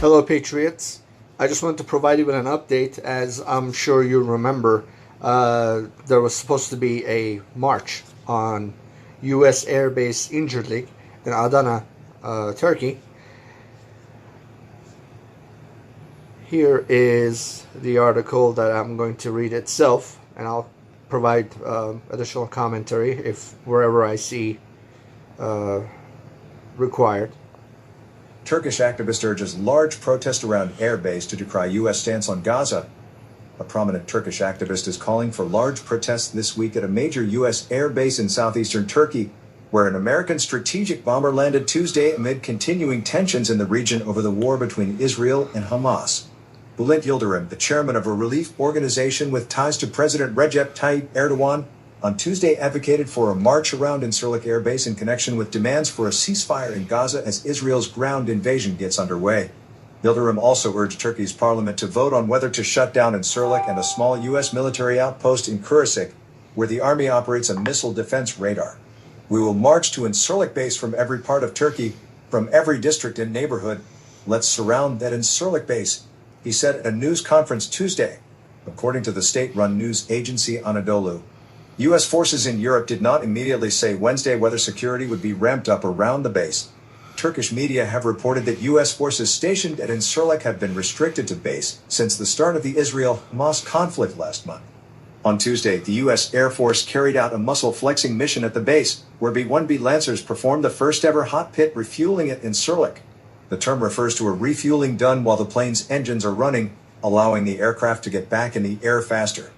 Hello, Patriots. I just wanted to provide you with an update. As I'm sure you remember, there was supposed to be a march on U.S. Airbase Incirlik in Adana, Turkey. Here is the article that I'm going to read itself, and I'll provide additional commentary if wherever I see required. Turkish activist urges large protest around airbase to decry U.S. stance on Gaza. A prominent Turkish activist is calling for large protests this week at a major U.S. airbase in southeastern Turkey, where an American strategic bomber landed Tuesday amid continuing tensions in the region over the war between Israel and Hamas. Bülent Yıldırım, the chairman of a relief organization with ties to President Recep Tayyip Erdogan, on Tuesday advocated for a march around Incirlik Air Base in connection with demands for a ceasefire in Gaza as Israel's ground invasion gets underway. Yıldırım also urged Turkey's parliament to vote on whether to shut down Incirlik and a small U.S. military outpost in Incirlik, where the army operates a missile defense radar. We will march to Incirlik base from every part of Turkey, from every district and neighborhood. Let's surround that Incirlik base, he said at a news conference Tuesday, according to the state-run news agency Anadolu. U.S. forces in Europe did not immediately say Wednesday whether security would be ramped up around the base. Turkish media have reported that U.S. forces stationed at Incirlik have been restricted to base since the start of the Israel-Hamas conflict last month. On Tuesday, the U.S. Air Force carried out a muscle-flexing mission at the base, where B-1B Lancers performed the first-ever hot pit refueling at Incirlik. The term refers to a refueling done while the plane's engines are running, allowing the aircraft to get back in the air faster.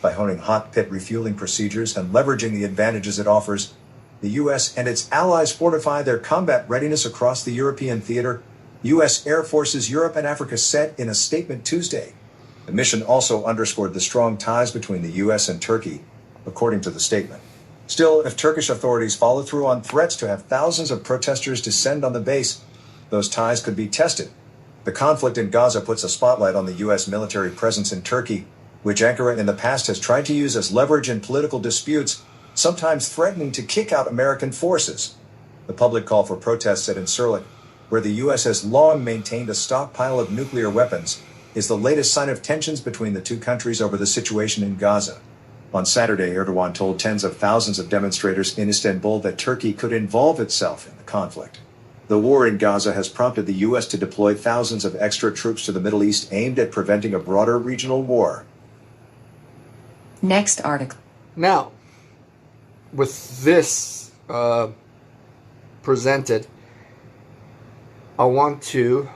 By honing hot pit refueling procedures and leveraging the advantages it offers, the U.S. and its allies fortify their combat readiness across the European theater, U.S. Air Forces Europe and Africa said in a statement Tuesday. The mission also underscored the strong ties between the U.S. and Turkey, according to the statement. Still, if Turkish authorities follow through on threats to have thousands of protesters descend on the base, those ties could be tested. The conflict in Gaza puts a spotlight on the U.S. military presence in Turkey, which Ankara in the past has tried to use as leverage in political disputes, sometimes threatening to kick out American forces. The public call for protests at Incirlik, where the U.S. has long maintained a stockpile of nuclear weapons, is the latest sign of tensions between the two countries over the situation in Gaza. On Saturday, Erdogan told tens of thousands of demonstrators in Istanbul that Turkey could involve itself in the conflict. The war in Gaza has prompted the U.S. to deploy thousands of extra troops to the Middle East aimed at preventing a broader regional war. Next article. Now, with this presented, I want to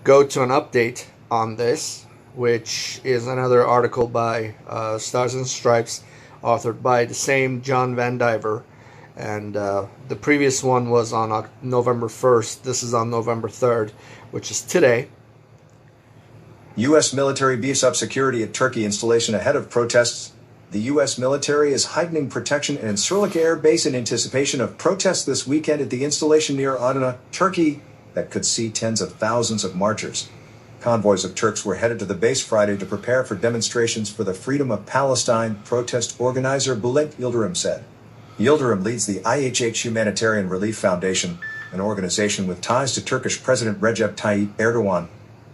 go to an update on this, which is another article by Stars and Stripes, authored by the same John Van Diver. And the previous one was on November 1st. This is on November 3rd, which is today. U.S. military beefs up security at Turkey installation ahead of protests. The U.S. military is heightening protection at Incirlik Air Base in anticipation of protests this weekend at the installation near Adana, Turkey, that could see tens of thousands of marchers. Convoys of Turks were headed to the base Friday to prepare for demonstrations for the freedom of Palestine, protest organizer Bülent Yıldırım said. Yıldırım leads the I.H.H Humanitarian Relief Foundation, an organization with ties to Turkish President Recep Tayyip Erdogan.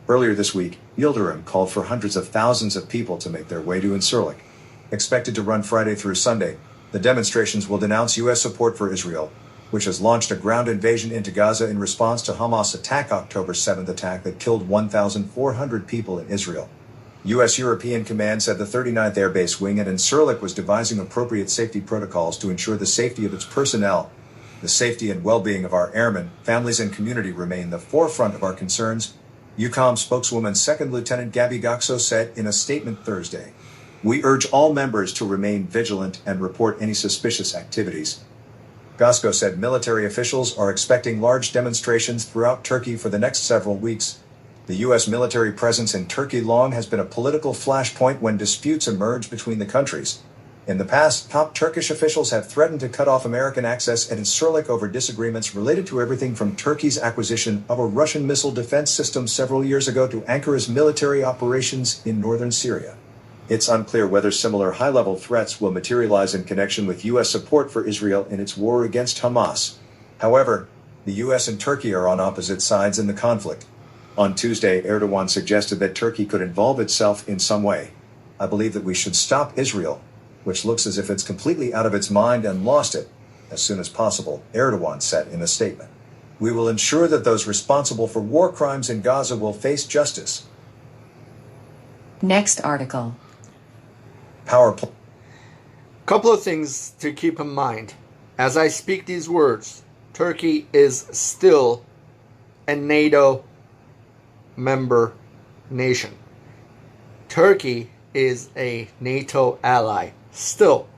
Earlier this week, Yıldırım called for hundreds of thousands of people to make their way to Incirlik. Expected to run Friday through Sunday, the demonstrations will denounce U.S. support for Israel, which has launched a ground invasion into Gaza in response to Hamas' October 7th attack that killed 1,400 people in Israel. U.S. European Command said the 39th Air Base Wing at Incirlik was devising appropriate safety protocols to ensure the safety of its personnel. The safety and well-being of our airmen, families, and community remain the forefront of our concerns, EUCOM spokeswoman 2nd Lieutenant Gabby Goxo said in a statement Thursday. We urge all members to remain vigilant and report any suspicious activities. Goxo said military officials are expecting large demonstrations throughout Turkey for the next several weeks. The U.S. military presence in Turkey long has been a political flashpoint when disputes emerge between the countries. In the past, top Turkish officials have threatened to cut off American access at Incirlik over disagreements related to everything from Turkey's acquisition of a Russian missile defense system several years ago to Ankara's military operations in northern Syria. It's unclear whether similar high-level threats will materialize in connection with U.S. support for Israel in its war against Hamas. However, The US and Turkey are on opposite sides in the conflict. On Tuesday, Erdogan suggested that Turkey could involve itself in some way. I believe that we should stop Israel, which looks as if it's completely out of its mind and lost it, as soon as possible, Erdogan said in a statement. We will ensure that those responsible for war crimes in Gaza will face justice. Next article. Couple of things to keep in mind. As I speak these words, Turkey is still a NATO member nation. Turkey is a NATO ally still,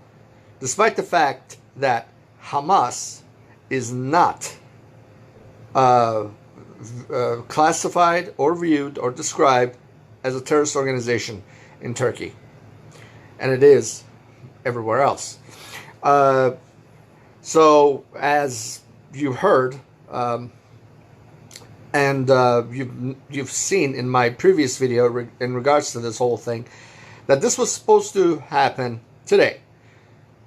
despite the fact that Hamas is not classified or viewed or described as a terrorist organization in Turkey, and it is everywhere else. So, as you heard, and you've seen in my previous video in regards to this whole thing, that this was supposed to happen today,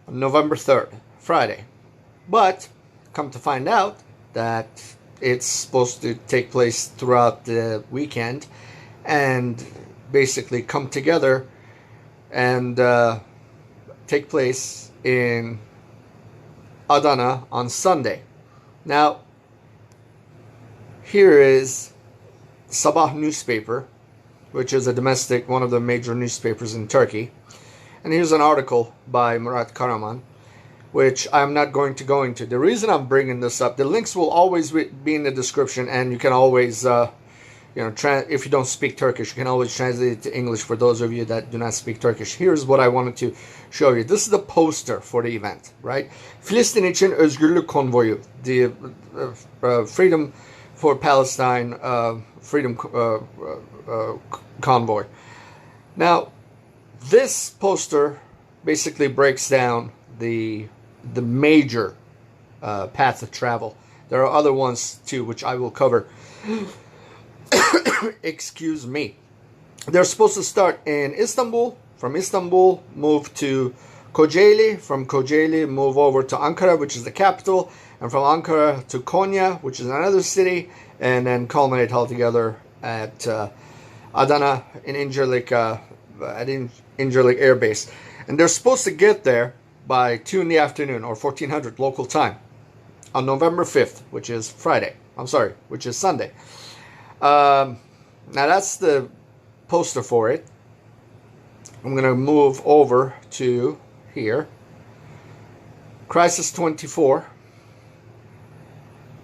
November 3rd, Friday. But come to find out that it's supposed to take place throughout the weekend and basically come together and take place in Adana on Sunday. Now, here is Sabah newspaper, which is one of the major newspapers in Turkey. And here's an article by Murat Karaman, which I'm not going to go into. The reason I'm bringing this up, the links will always be in the description, and you can always, if you don't speak Turkish, you can always translate it to English for those of you that do not speak Turkish. Here's what I wanted to show you. This is the poster for the event, right? Filistin için Özgürlük Konvoyu, the Freedom for Palestine Freedom Convoy. Now, this poster basically breaks down the major path of travel. There are other ones too, which I will cover. Excuse me. They're supposed to start in Istanbul. From Istanbul, move to Kocaeli. From Kocaeli, move over to Ankara, which is the capital. And from Ankara to Konya, which is another city. And then culminate altogether at Adana in Incirlik, Airbase. And they're supposed to get there by 2 in the afternoon, or 1400 local time, on November 5th, which is which is Sunday. Now that's the poster for it. I'm going to move over to here. Crisis 24.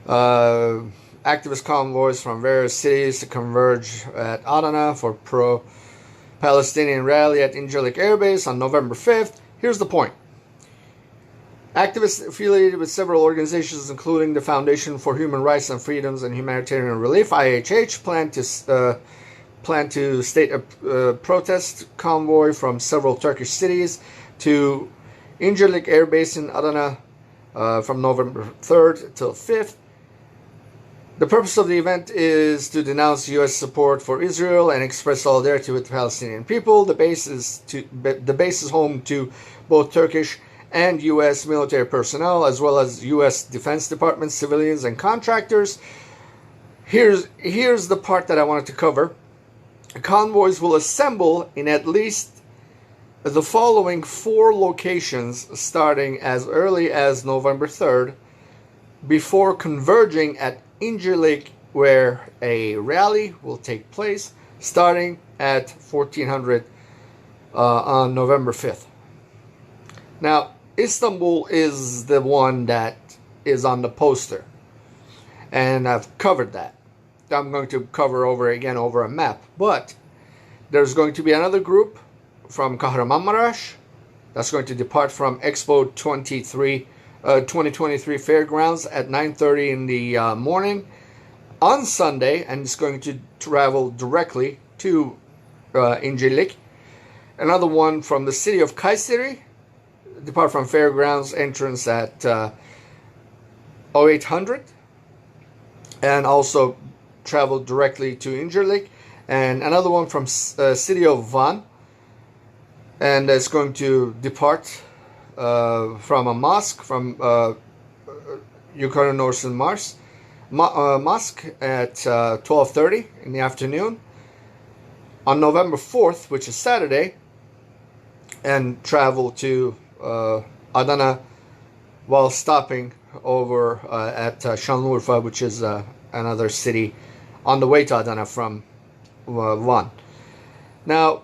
Activist convoys from various cities to converge at Adana for pro-Palestinian rally at Incirlik Airbase on November 5th. Here's the point. Activists affiliated with several organizations, including the Foundation for Human Rights and Freedoms and Humanitarian Relief, I.H.H, plan to state a protest convoy from several Turkish cities to Incirlik Airbase in Adana from November 3rd till 5th. The purpose of the event is to denounce U.S. support for Israel and express solidarity with the Palestinian people. The base is home to both Turkish and U.S. military personnel, as well as U.S. Defense Department civilians and contractors. Here's the part that I wanted to cover. Convoys will assemble in at least the following 4 locations starting as early as November 3rd, before converging at Incirlik, where a rally will take place starting at 1400 on November 5th. Now, Istanbul is the one that is on the poster, and I've covered that. I'm going to cover over a map, but there's going to be another group from Kahramanmaraş that's going to depart from Expo 2023 Fairgrounds at 9:30 in the morning on Sunday, and it's going to travel directly to Incirlik. Another one from the city of Kayseri, depart from Fairgrounds entrance at 0800, and also travel directly to Incirlik. And another one from city of Van, and it's going to depart from a mosque from Yukarı Norsen Mars mosque at 12:30 in the afternoon on November 4th, which is Saturday, and travel to Adana while stopping over at Şanlıurfa, which is another city on the way to Adana from Van. Now,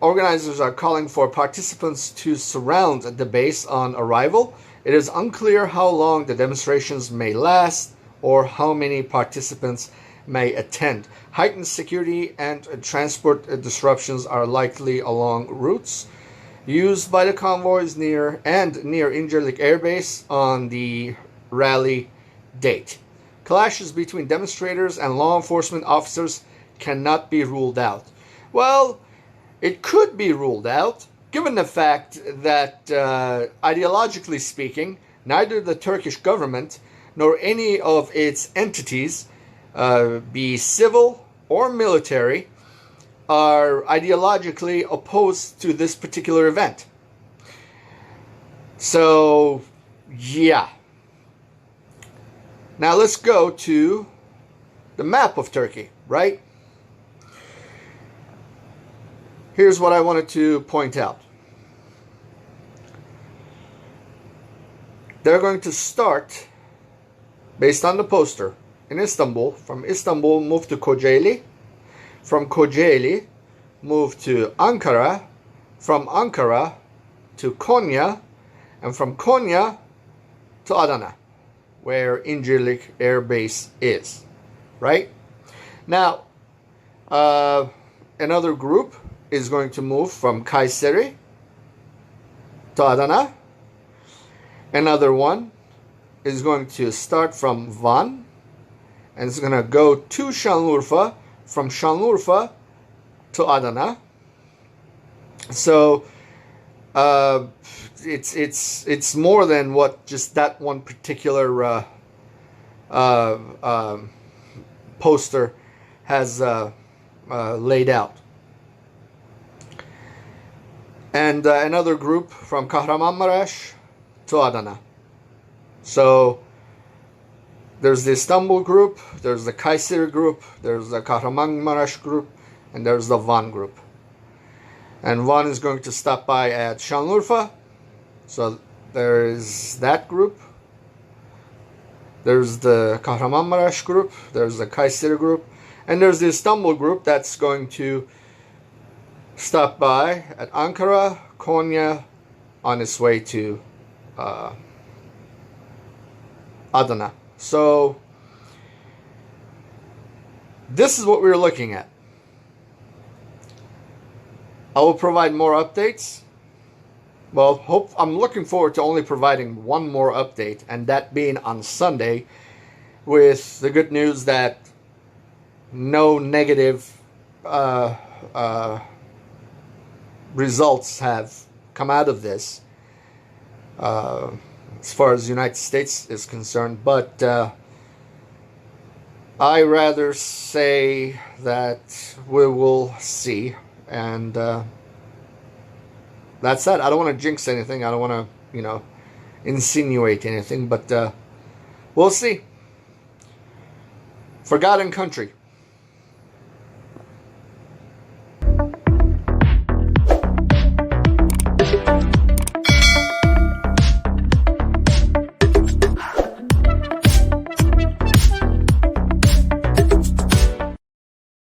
organizers are calling for participants to surround the base on arrival. It is unclear how long the demonstrations may last or how many participants may attend. Heightened security and transport disruptions are likely along routes used by the convoys near Incirlik Airbase on the rally date. Clashes between demonstrators and law enforcement officers cannot be ruled out. Well, it could be ruled out, given the fact that, ideologically speaking, neither the Turkish government nor any of its entities, be civil or military, are ideologically opposed to this particular event. So, yeah. Now let's go to the map of Turkey, right? Here's what I wanted to point out. They're going to start, based on the poster, in Istanbul. From Istanbul, move to Kocaeli. From Kocaeli, move to Ankara. From Ankara to Konya. And from Konya to Adana, where Incirlik Air Base is. Right? Now, another group is going to move from Kayseri to Adana. Another one is going to start from Van and it's going to go to Şanlıurfa, from Şanlıurfa to Adana. So it's more than what just that one particular poster has laid out. And another group from Kahramanmaraş to Adana. So there's the Istanbul group, there's the Kayseri group, there's the Kahramanmaraş group, and there's the Van group. And Van is going to stop by at Şanlıurfa. So there is that group. There's the Kahramanmaraş group, there's the Kayseri group, and there's the Istanbul group that's going to stop by at Ankara, Konya, on its way to Adana. So this is what we're looking at. I will provide more updates. Well, I'm looking forward to only providing one more update, and that being on Sunday, with the good news that no negative results have come out of this as far as the United States is concerned. But I rather say that we will see. And that's that. I don't want to jinx anything. I don't want to, insinuate anything. But we'll see. Forgotten country.